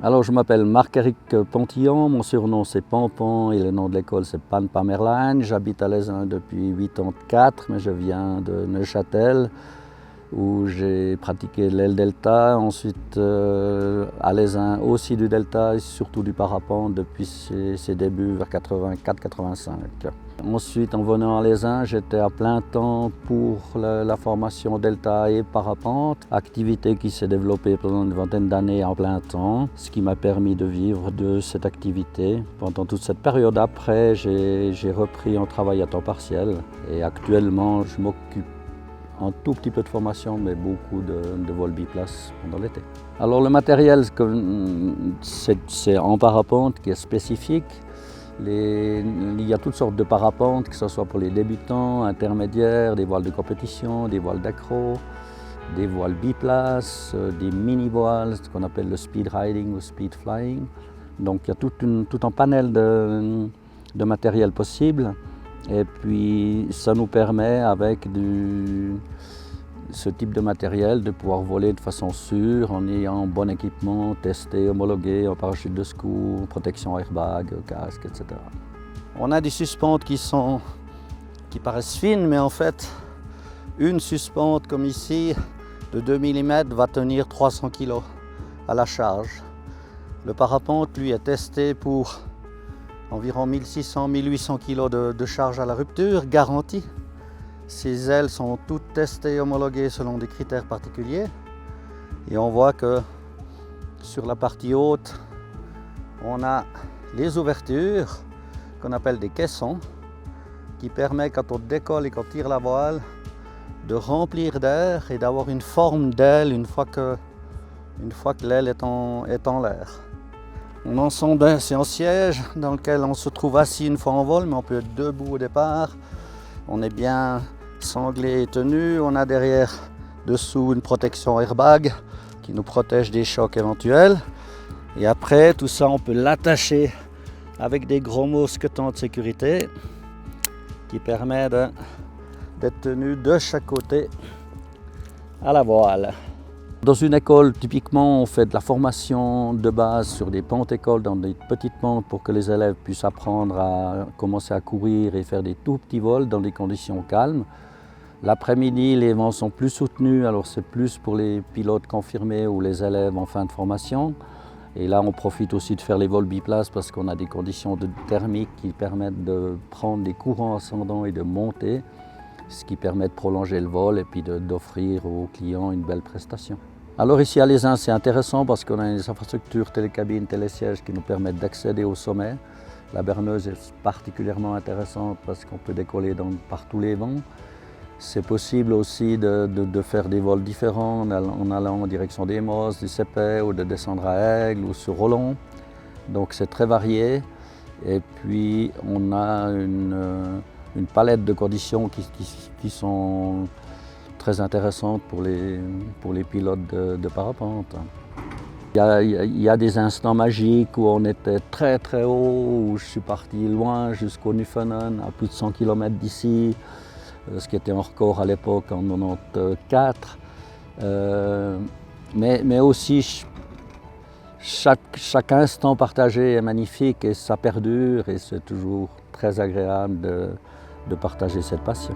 Alors je m'appelle Marc-Éric Pontillon, mon surnom c'est Pampan et le nom de l'école c'est Pan Pamerline. J'habite à Lézin depuis 84, mais je viens de Neuchâtel où j'ai pratiqué l'aile delta, ensuite à Lézin aussi du delta et surtout du parapente depuis ses débuts vers 84-85. Ensuite, en venant à Lézin, j'étais à plein temps pour la formation delta et parapente, activité qui s'est développée pendant une vingtaine d'années en plein temps, ce qui m'a permis de vivre de cette activité. Pendant toute cette période après, j'ai repris un travail à temps partiel et actuellement, je m'occupe un tout petit peu de formation, mais beaucoup de vol biplace pendant l'été. Alors le matériel, c'est en parapente qui est spécifique. Il y a toutes sortes de parapentes, que ce soit pour les débutants, intermédiaires, des voiles de compétition, des voiles d'accro, des voiles biplace, des mini-voiles, ce qu'on appelle le speed riding ou speed flying. Donc il y a tout un panel de matériel possible. Et puis ça nous permet avec ce type de matériel de pouvoir voler de façon sûre en ayant un bon équipement, testé, homologué, en parachute de secours, protection airbag, casque, etc. On a des suspentes qui paraissent fines, mais en fait, une suspente comme ici de 2 mm va tenir 300 kg à la charge. Le parapente, lui, est testé pour environ 1600-1800 kg de charge à la rupture, garantie. Ces ailes sont toutes testées et homologuées selon des critères particuliers. Et on voit que sur la partie haute, on a les ouvertures qu'on appelle des caissons qui permettent, quand on décolle et qu'on tire la voile, de remplir d'air et d'avoir une forme d'aile une fois que l'aile est en l'air. On ensemble, c'est un siège dans lequel on se trouve assis une fois en vol, mais on peut être debout au départ. On est bien sanglé et tenu. On a derrière, dessous, une protection airbag qui nous protège des chocs éventuels. Et après, tout ça, on peut l'attacher avec des gros mousquetons de sécurité qui permettent d'être tenu de chaque côté à la voile. Dans une école, typiquement, on fait de la formation de base sur des pentes-écoles, dans des petites pentes pour que les élèves puissent apprendre à commencer à courir et faire des tout petits vols dans des conditions calmes. L'après-midi, les vents sont plus soutenus, alors c'est plus pour les pilotes confirmés ou les élèves en fin de formation. Et là, on profite aussi de faire les vols biplace parce qu'on a des conditions thermiques qui permettent de prendre des courants ascendants et de monter, ce qui permet de prolonger le vol et puis d'offrir aux clients une belle prestation. Alors ici à Lézin, c'est intéressant parce qu'on a des infrastructures télécabines, télésièges qui nous permettent d'accéder au sommet. La berneuse est particulièrement intéressante parce qu'on peut décoller par tous les vents. C'est possible aussi de faire des vols différents en allant en direction des Mosses, du Cépet ou de descendre à Aigle ou sur Rollon. Donc c'est très varié et puis on a une palette de conditions qui sont très intéressantes pour les pilotes de parapente. Il y a des instants magiques où on était très très haut, où je suis parti loin jusqu'au Newfoundland, à plus de 100 km d'ici, ce qui était un record à l'époque en 94. Mais aussi chaque instant partagé est magnifique et ça perdure et c'est toujours très agréable de partager cette passion.